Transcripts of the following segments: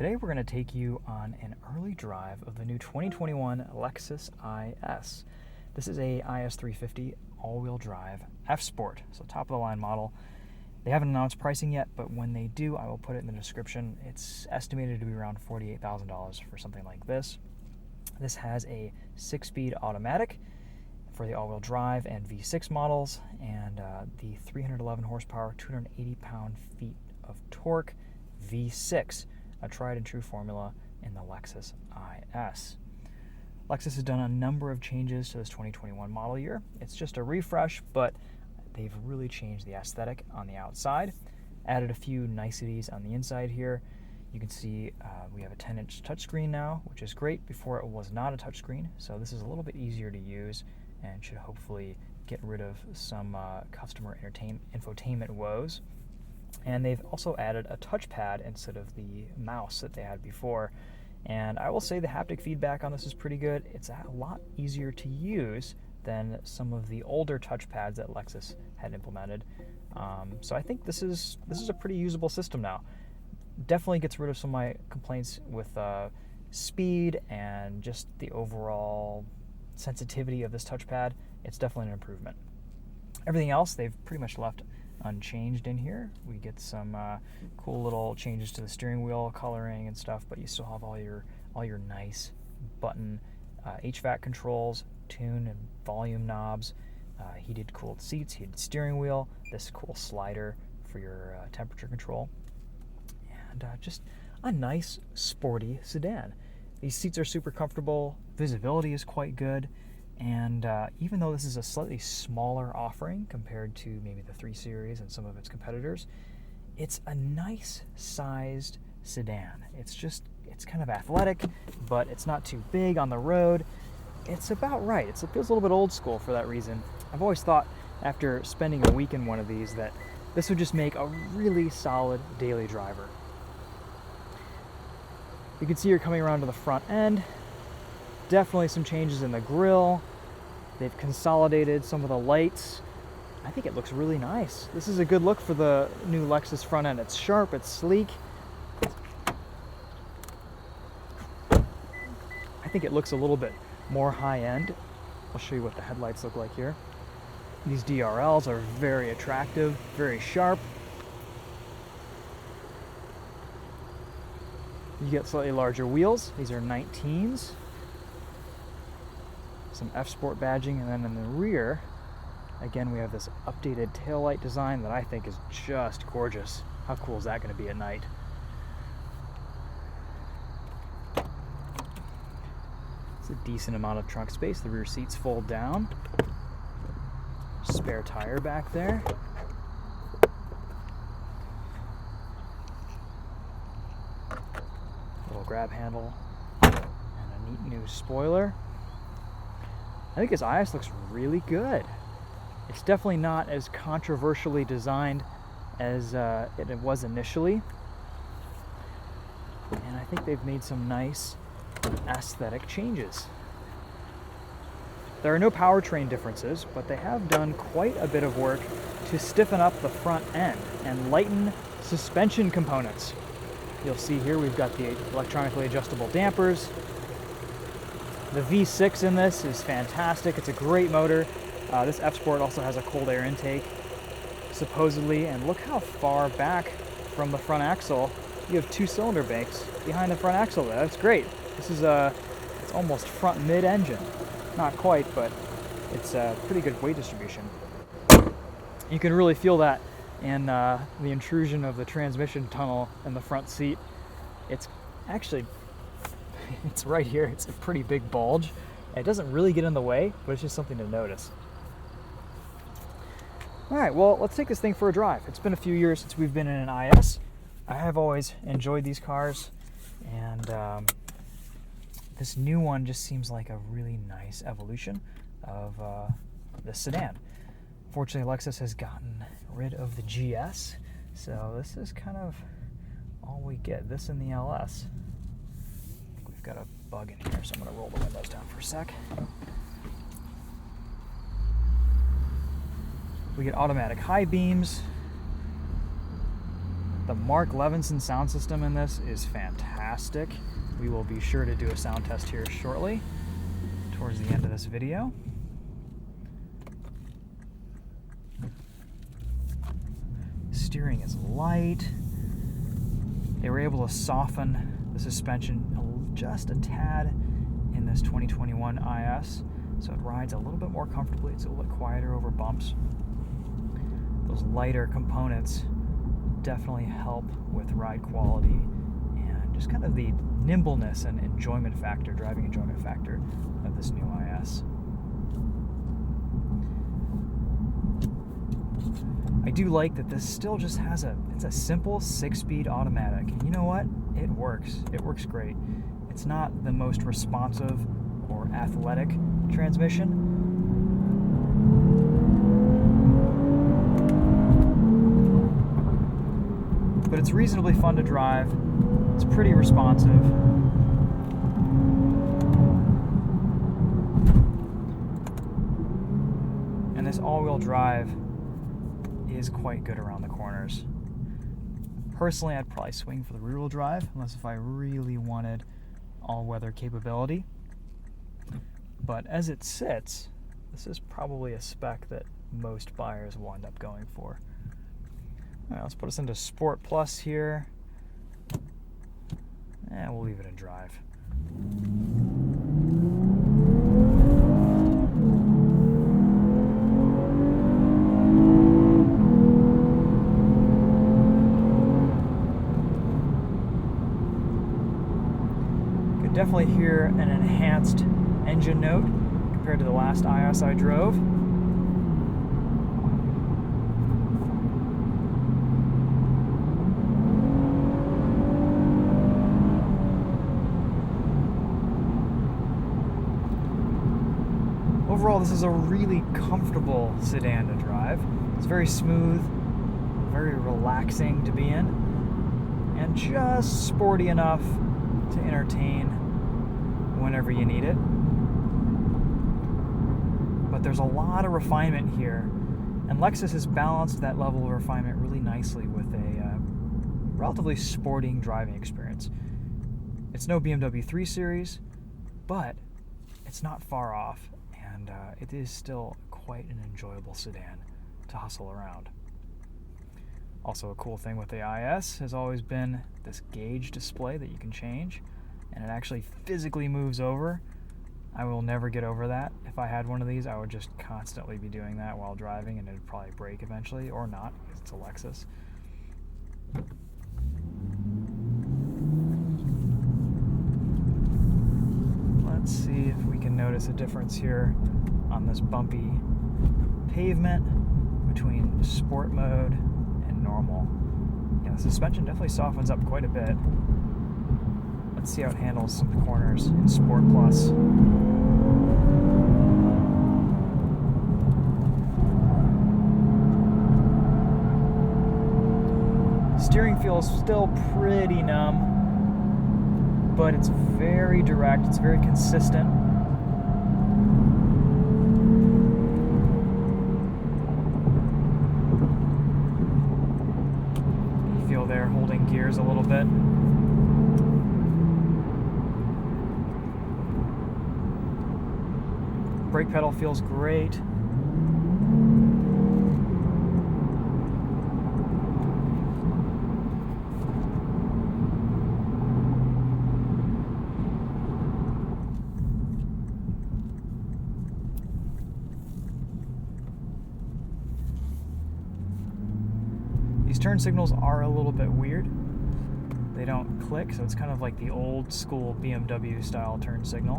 Today we're going to take you on an early drive of the new 2021 Lexus IS. This is a IS 350 all-wheel drive F-Sport, so top-of-the-line model. They haven't announced pricing yet, but when they do, I will put it in the description. It's estimated to be around $48,000 for something like this. This has a 6-speed automatic for the all-wheel drive and V6 models, and the 311 horsepower, 280 pound-feet of torque V6, a tried and true formula in the Lexus IS. Lexus has done a number of changes to this 2021 model year. It's just a refresh, but they've really changed the aesthetic on the outside, added a few niceties on the inside here. You can see we have a 10-inch touchscreen now, which is great. Before it was not a touchscreen, so this is a little bit easier to use and should hopefully get rid of some customer infotainment woes. And they've also added a touchpad instead of the mouse that they had before. And I will say the haptic feedback on this is pretty good. It's a lot easier to use than some of the older touchpads that Lexus had implemented. So I think this is a pretty usable system now. Definitely gets rid of some of my complaints with speed and just the overall sensitivity of this touchpad. It's definitely an improvement. Everything else they've pretty much left unchanged in here. We get some cool little changes to the steering wheel coloring and stuff, but you still have all your nice button HVAC controls, tune and volume knobs, heated cooled seats, heated steering wheel, this cool slider for your temperature control, and just a nice sporty sedan. These seats are super comfortable, visibility is quite good, and even though this is a slightly smaller offering compared to maybe the 3 Series and some of its competitors, it's a nice sized sedan. It's kind of athletic, but it's not too big on the road. It's about right. It feels a little bit old school for that reason. I've always thought after spending a week in one of these that this would just make a really solid daily driver. You can see you're coming around to the front end. Definitely some changes in the grille. They've consolidated some of the lights. I think it looks really nice. This is a good look for the new Lexus front end. It's sharp, it's sleek. I think it looks a little bit more high-end. I'll show you what the headlights look like here. These DRLs are very attractive, very sharp. You get slightly larger wheels. These are 19s. Some F-Sport badging, and then in the rear, again, we have this updated taillight design that I think is just gorgeous. How cool is that going to be at night? It's a decent amount of trunk space. The rear seats fold down. Spare tire back there. Little grab handle and a neat new spoiler. I think this IS looks really good. It's definitely not as controversially designed as it was initially. And I think they've made some nice aesthetic changes. There are no powertrain differences, but they have done quite a bit of work to stiffen up the front end and lighten suspension components. You'll see here we've got the electronically adjustable dampers. The V6 in this is fantastic. It's a great motor. This F-Sport also has a cold air intake, supposedly, and look how far back from the front axle. You have 2 cylinder banks behind the front axle there. That's great. This is it's almost front mid-engine. Not quite, but it's a pretty good weight distribution. You can really feel that in the intrusion of the transmission tunnel in the front seat. It's actually it's right here. It's a pretty big bulge. It doesn't really get in the way, but it's just something to notice. All right, well, let's take this thing for a drive. It's been a few years since we've been in an IS. I have always enjoyed these cars, and this new one just seems like a really nice evolution of the sedan. Fortunately, Lexus has gotten rid of the GS, so this is kind of all we get. This and the LS. Got a bug in here, so I'm going to roll the windows down for a sec. We get automatic high beams. The Mark Levinson sound system in this is fantastic. We will be sure to do a sound test here shortly, towards the end of this video. Steering is light. They were able to soften the suspension just a tad in this 2021 IS, so it rides a little bit more comfortably. It's a little bit quieter over bumps. Those lighter components definitely help with ride quality and just kind of the nimbleness and enjoyment factor, driving enjoyment factor of this new IS. I do like that this still just has it's a simple 6-speed automatic. And you know what? It works. It works great. It's not the most responsive or athletic transmission, but it's reasonably fun to drive. It's pretty responsive. And this all-wheel drive is quite good around the corners. Personally, I'd probably swing for the rear-wheel drive, unless if I really wanted all-weather capability. But as it sits, this is probably a spec that most buyers will end up going for. All right, let's put us into Sport Plus here. And we'll leave it in drive. Could definitely hear an enhanced engine note compared to the last IS I drove. Overall, this is a really comfortable sedan to drive. It's very smooth, very relaxing to be in, and just sporty enough to entertain whenever you need it. But there's a lot of refinement here, and Lexus has balanced that level of refinement really nicely with a relatively sporting driving experience. It's no BMW 3 Series, but it's not far off. And it is still quite an enjoyable sedan to hustle around. Also, a cool thing with the IS has always been this gauge display that you can change, and it actually physically moves over. I will never get over that. If I had one of these, I would just constantly be doing that while driving, and it would probably break eventually, or not, because it's a Lexus. Let's see if we can notice a difference here on this bumpy pavement between sport mode and normal. Yeah, the suspension definitely softens up quite a bit. Let's see how it handles some of the corners in Sport Plus. Steering feels still pretty numb, but it's very direct, it's very consistent. You feel there holding gears a little bit. Brake pedal feels great. These turn signals are a little bit weird. They don't click, so it's kind of like the old school BMW style turn signal,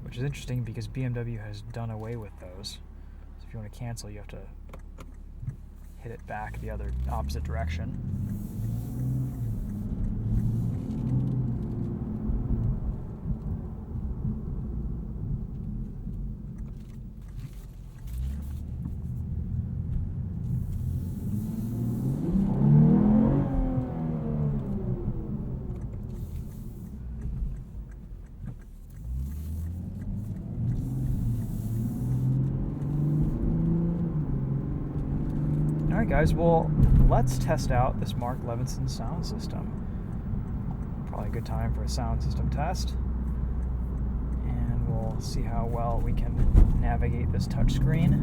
which is interesting because BMW has done away with those. So if you want to cancel, you have to hit it back the opposite direction. Alright guys, well, let's test out this Mark Levinson sound system. Probably a good time for a sound system test. And we'll see how well we can navigate this touchscreen.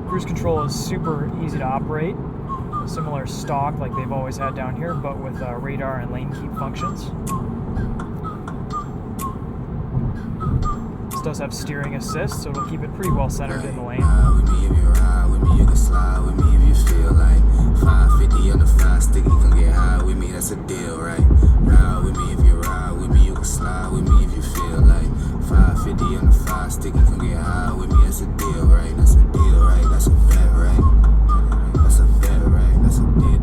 Cruise control is super easy to operate. Similar stock like they've always had down here, but with radar and lane keep functions. This does have steering assist, so it'll keep it pretty well centered in the lane. With me if you ride with me, you can slide with me if you feel like 550 on the 5 stick, you can get high with me, that's a deal, right? Ride with me if you ride with me, you can slide with me if you feel like 550 on the 5 stick, you can get high with me, that's a deal, right? That's a deal, right? That's a bet, right? That's a bet, right? That's a deal.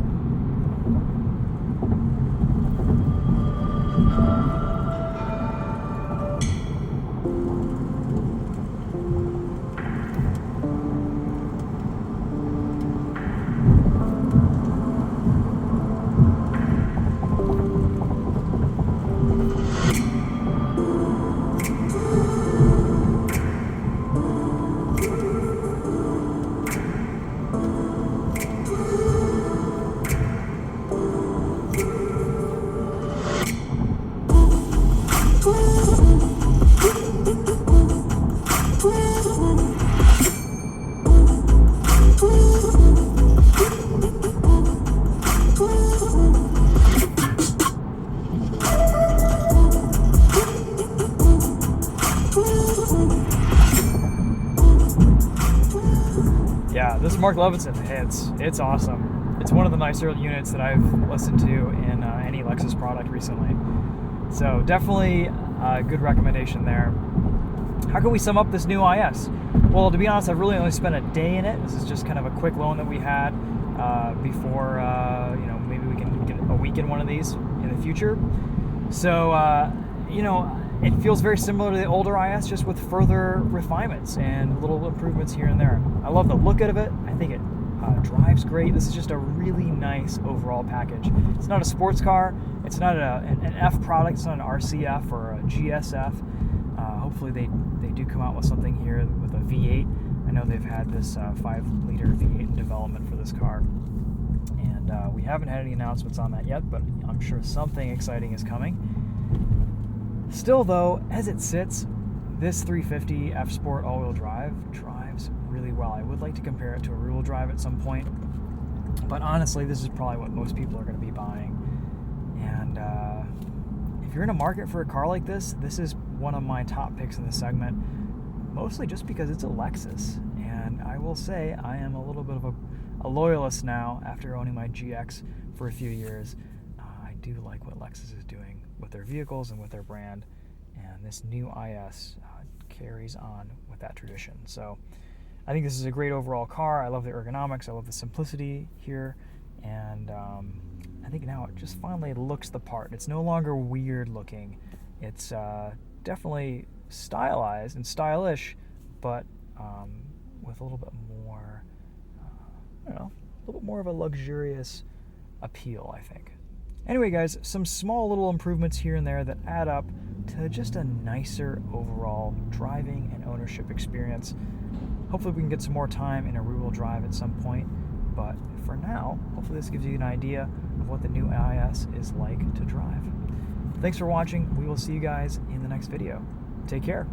Yeah, this Mark Levinson hits. It's awesome. It's one of the nicer units that I've listened to in any Lexus product recently. So definitely a good recommendation there. How can we sum up this new IS? Well, to be honest, I've really only spent a day in it. This is just kind of a quick loan that we had before, maybe we can get a week in one of these in the future. So, it feels very similar to the older IS, just with further refinements and little improvements here and there. I love the look of it. I think it drives great. This is just a really nice overall package. It's not a sports car. It's not an F product. It's not an RCF or a GSF. Hopefully they do come out with something here with a V8. I know they've had this 5-liter V8 in development for this car. And we haven't had any announcements on that yet, but I'm sure something exciting is coming. Still though, as it sits, this 350 F Sport all-wheel drive drives really well. I would like to compare it to a rear-wheel drive at some point, but honestly, this is probably what most people are going to be buying. And if you're in a market for a car like this, this is one of my top picks in the segment, mostly just because it's a Lexus. And I will say I am a little bit of a loyalist now after owning my GX for a few years. I do like what Lexus is doing with their vehicles and with their brand, and this new IS carries on with that tradition. So I think this is a great overall car. I love the ergonomics, I love the simplicity here, and I think now it just finally looks the part. It's no longer weird looking. It's definitely stylized and stylish, but with a little bit more, a little bit more of a luxurious appeal, I think. Anyway, guys, some small little improvements here and there that add up to just a nicer overall driving and ownership experience. Hopefully we can get some more time in a rear-wheel drive at some point, but for now, hopefully this gives you an idea of what the new IS is like to drive. Thanks for watching. We will see you guys in the next video. Take care.